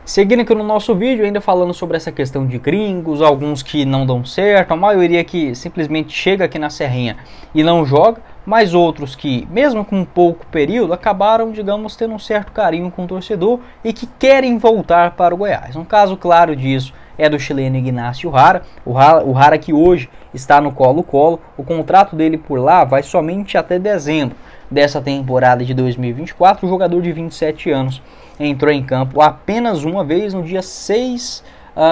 Seguindo aqui no nosso vídeo, ainda falando sobre essa questão de gringos, alguns que não dão certo, a maioria que simplesmente chega aqui na Serrinha e não joga, mas outros que, mesmo com pouco período, acabaram, digamos, tendo um certo carinho com o torcedor e que querem voltar para o Goiás. Um caso claro disso é do chileno Ignacio Jara, o Jara que hoje está no Colo-Colo. O contrato dele por lá vai somente até dezembro dessa temporada de 2024. O jogador de 27 anos entrou em campo apenas uma vez no dia 6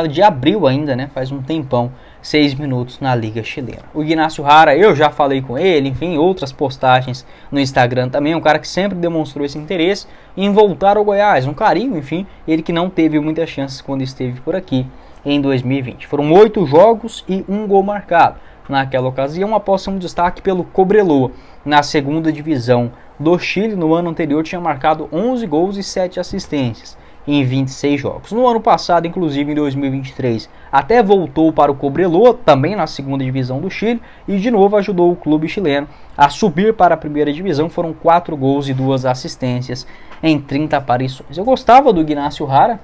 de abril ainda, né? Faz um tempão, 6 minutos na Liga Chilena. O Ignacio Jara, eu já falei com ele, enfim, outras postagens no Instagram também, um cara que sempre demonstrou esse interesse em voltar ao Goiás, um carinho, enfim, ele que não teve muitas chances quando esteve por aqui em 2020. Foram 8 jogos e 1 gol marcado naquela ocasião, após um destaque pelo Cobreloa na segunda divisão do Chile. No ano anterior tinha marcado 11 gols e 7 assistências em 26 jogos. No ano passado, inclusive em 2023, até voltou para o Cobreloa, também na segunda divisão do Chile, e de novo ajudou o clube chileno a subir para a primeira divisão. Foram 4 gols e 2 assistências em 30 aparições. Eu gostava do Ignacio Jara,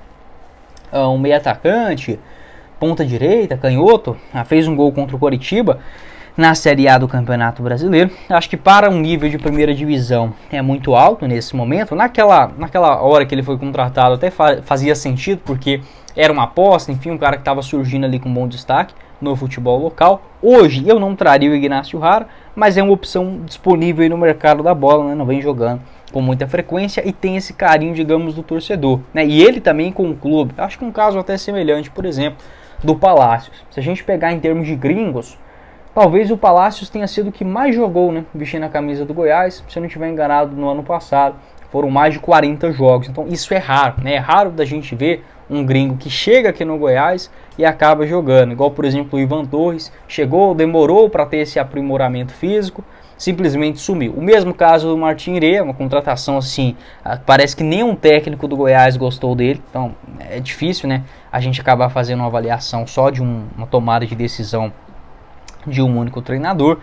um meio atacante, ponta direita, canhoto, fez um gol contra o Coritiba na Série A do Campeonato Brasileiro. Acho que para um nível de primeira divisão é muito alto nesse momento. Naquela hora que ele foi contratado até fazia sentido, porque era uma aposta, enfim, um cara que estava surgindo ali com bom destaque no futebol local. Hoje eu não traria o Ignacio Jara, mas é uma opção disponível aí no mercado da bola, né? Não vem jogando com muita frequência e tem esse carinho, digamos, do torcedor, né? E ele também com o clube. Acho que um caso até semelhante, por exemplo, do Palácios. Se a gente pegar em termos de gringos, talvez o Palácios tenha sido o que mais jogou, né, vestindo a camisa do Goiás. Se eu não estiver enganado, no ano passado foram mais de 40 jogos. Então isso é raro, né? É raro da gente ver um gringo que chega aqui no Goiás e acaba jogando. Igual, por exemplo, o Ivan Torres. Chegou, demorou para ter esse aprimoramento físico, simplesmente sumiu. O mesmo caso do Martin Irea, uma contratação assim, parece que nenhum técnico do Goiás gostou dele. Então é difícil, né, a gente acabar fazendo uma avaliação só de uma tomada de decisão de um único treinador.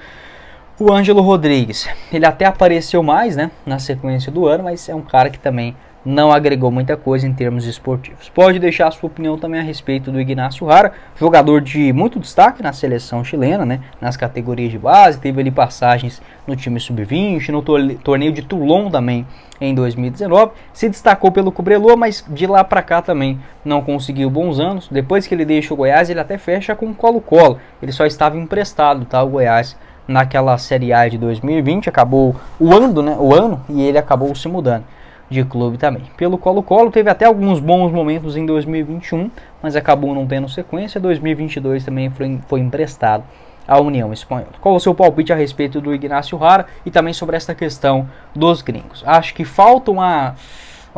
O Ângelo Rodrigues, ele até apareceu mais, né, na sequência do ano, mas é um cara que também não agregou muita coisa em termos esportivos. Pode deixar a sua opinião também a respeito do Ignacio Jara, jogador de muito destaque na seleção chilena, né, nas categorias de base, teve ali passagens no time sub-20, no torneio de Toulon também em 2019, se destacou pelo Cobreloa, mas de lá para cá também não conseguiu bons anos. Depois que ele deixa o Goiás, ele até fecha com o Colo-Colo, ele só estava emprestado, tá, o Goiás naquela Série A de 2020, acabou o ano, e ele acabou se mudando de clube também. Pelo Colo-Colo teve até alguns bons momentos em 2021, mas acabou não tendo sequência. 2022 também foi emprestado à União Espanhola. Qual o seu palpite a respeito do Ignacio Jara e também sobre esta questão dos gringos? Acho que falta uma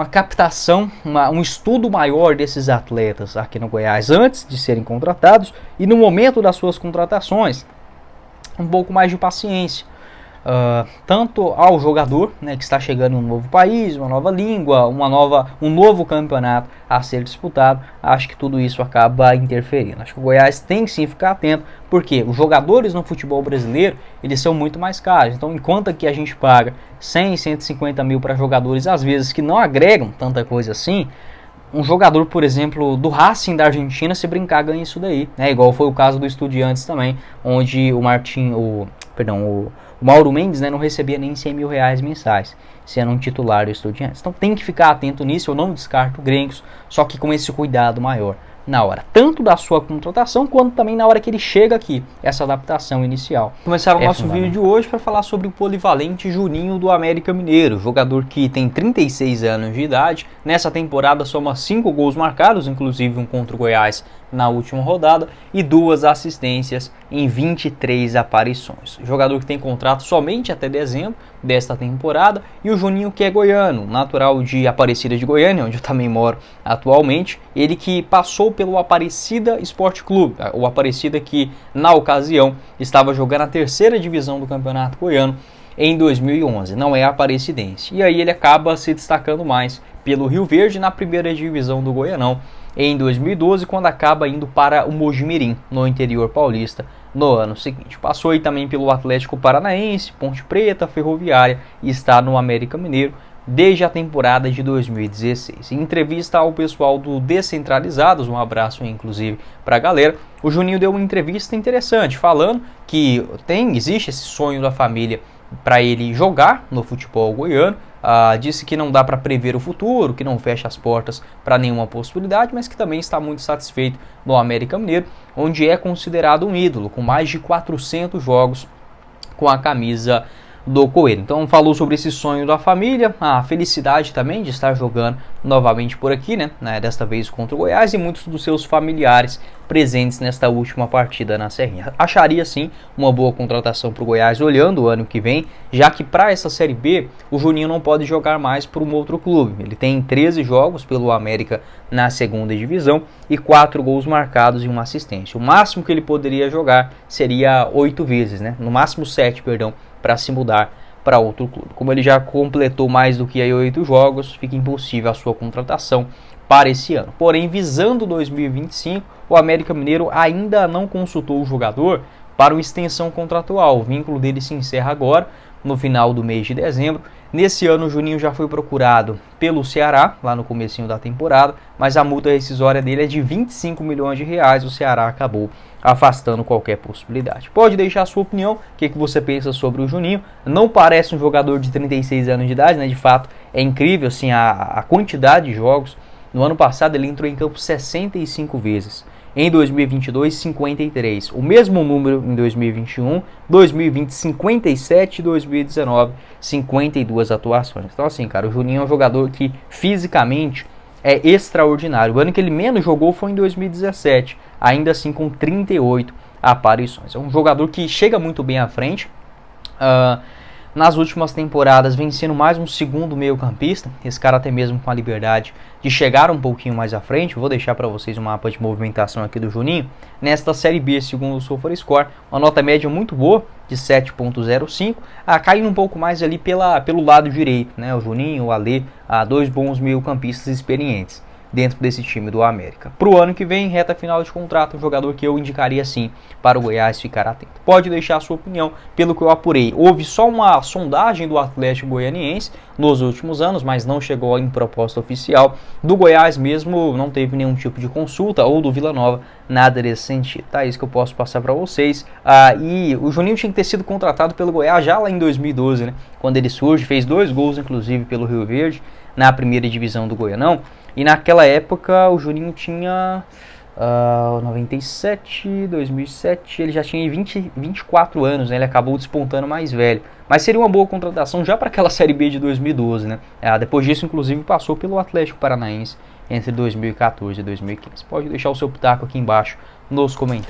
captação, um estudo maior desses atletas aqui no Goiás antes de serem contratados e no momento das suas contratações, um pouco mais de paciência. Tanto ao jogador, né, que está chegando em um novo país, uma nova língua, um novo campeonato a ser disputado. Acho que tudo isso acaba interferindo. Acho que o Goiás tem que sim ficar atento, porque os jogadores no futebol brasileiro, eles são muito mais caros. Então, enquanto que a gente paga 100, 150 mil para jogadores, às vezes, que não agregam tanta coisa assim, um jogador, por exemplo, do Racing da Argentina, se brincar, ganha isso daí, né? Igual foi o caso do Estudiantes também, onde o Mauro Mendes, né, não recebia nem 100 mil reais mensais, sendo um titular do Estudiantes. Então tem que ficar atento nisso. Eu não descarto gringos, só que com esse cuidado maior na hora, tanto da sua contratação, quanto também na hora que ele chega aqui, essa adaptação inicial. Começar o nosso vídeo de hoje para falar sobre o polivalente Juninho do América Mineiro, jogador que tem 36 anos de idade, nessa temporada soma 5 gols marcados, inclusive um contra o Goiás na última rodada, e 2 assistências em 23 aparições. Jogador que tem contrato somente até dezembro desta temporada, e o Juninho, que é goiano, natural de Aparecida de Goiânia, onde eu também moro atualmente, ele que passou pelo Aparecida Esporte Clube, o Aparecida que na ocasião estava jogando a terceira divisão do Campeonato Goiano em 2011, não é aparecidense, e aí ele acaba se destacando mais pelo Rio Verde na primeira divisão do Goianão em 2012, quando acaba indo para o Mojimirim, no interior paulista, no ano seguinte. Passou aí também pelo Atlético Paranaense, Ponte Preta, Ferroviária e está no América Mineiro. desde a temporada de 2016. Em entrevista ao pessoal do Descentralizados, um abraço inclusive para a galera, o Juninho deu uma entrevista interessante, falando que existe esse sonho da família para ele jogar no futebol goiano. Disse que não dá para prever o futuro, que não fecha as portas para nenhuma possibilidade, mas que também está muito satisfeito no América Mineiro, onde é considerado um ídolo, com mais de 400 jogos com a camisa do Coelho. Então falou sobre esse sonho da família, a felicidade também de estar jogando novamente por aqui, né? Desta vez contra o Goiás, e muitos dos seus familiares presentes nesta última partida na Serrinha. Acharia sim uma boa contratação para o Goiás olhando o ano que vem, já que para essa Série B o Juninho não pode jogar mais por um outro clube. Ele tem 13 jogos pelo América na segunda divisão e 4 gols marcados e uma assistência. O máximo que ele poderia jogar seria 8 vezes, né? No máximo 7, perdão, para se mudar para outro clube. Como ele já completou mais do que 8 jogos, fica impossível a sua contratação para esse ano. Porém, visando 2025, o América Mineiro ainda não consultou o jogador para uma extensão contratual. O vínculo dele se encerra agora, no final do mês de dezembro. Nesse ano, o Juninho já foi procurado pelo Ceará, lá no comecinho da temporada, mas a multa rescisória dele é de 25 milhões de reais. O Ceará acabou afastando qualquer possibilidade. Pode deixar a sua opinião, o que você pensa sobre o Juninho. Não parece um jogador de 36 anos de idade, né? De fato, é incrível assim, a quantidade de jogos. No ano passado, ele entrou em campo 65 vezes. Em 2022, 53. O mesmo número em 2021, 2020, 57 e 2019, 52 atuações. Então assim, cara, o Juninho é um jogador que fisicamente é extraordinário. O ano que ele menos jogou foi em 2017, ainda assim com 38 aparições. É um jogador que chega muito bem à frente. Nas últimas temporadas vem sendo mais um segundo meio campista, esse cara até mesmo com a liberdade de chegar um pouquinho mais à frente. Vou deixar para vocês um mapa de movimentação aqui do Juninho. Nesta Série B, segundo o SofaScore, uma nota média muito boa, de 7.05, caindo um pouco mais ali pelo lado direito, né? O Juninho, o Alê, dois bons meio campistas experientes dentro desse time do América. Para o ano que vem, reta final de contrato, um jogador que eu indicaria sim para o Goiás ficar atento. Pode deixar a sua opinião, pelo que eu apurei. Houve só uma sondagem do Atlético Goianiense nos últimos anos, mas não chegou em proposta oficial. Do Goiás mesmo, não teve nenhum tipo de consulta, ou do Vila Nova, nada desse sentido. Tá, isso que eu posso passar para vocês. E o Juninho tinha que ter sido contratado pelo Goiás já lá em 2012, né? Quando ele surge, fez 2 gols, inclusive, pelo Rio Verde, na primeira divisão do Goianão. E naquela época o Juninho tinha 97, 2007, ele já tinha 24 anos, né? Ele acabou despontando mais velho. Mas seria uma boa contratação já para aquela Série B de 2012, né? Depois disso, inclusive, passou pelo Atlético Paranaense entre 2014 e 2015. Pode deixar o seu pitaco aqui embaixo nos comentários.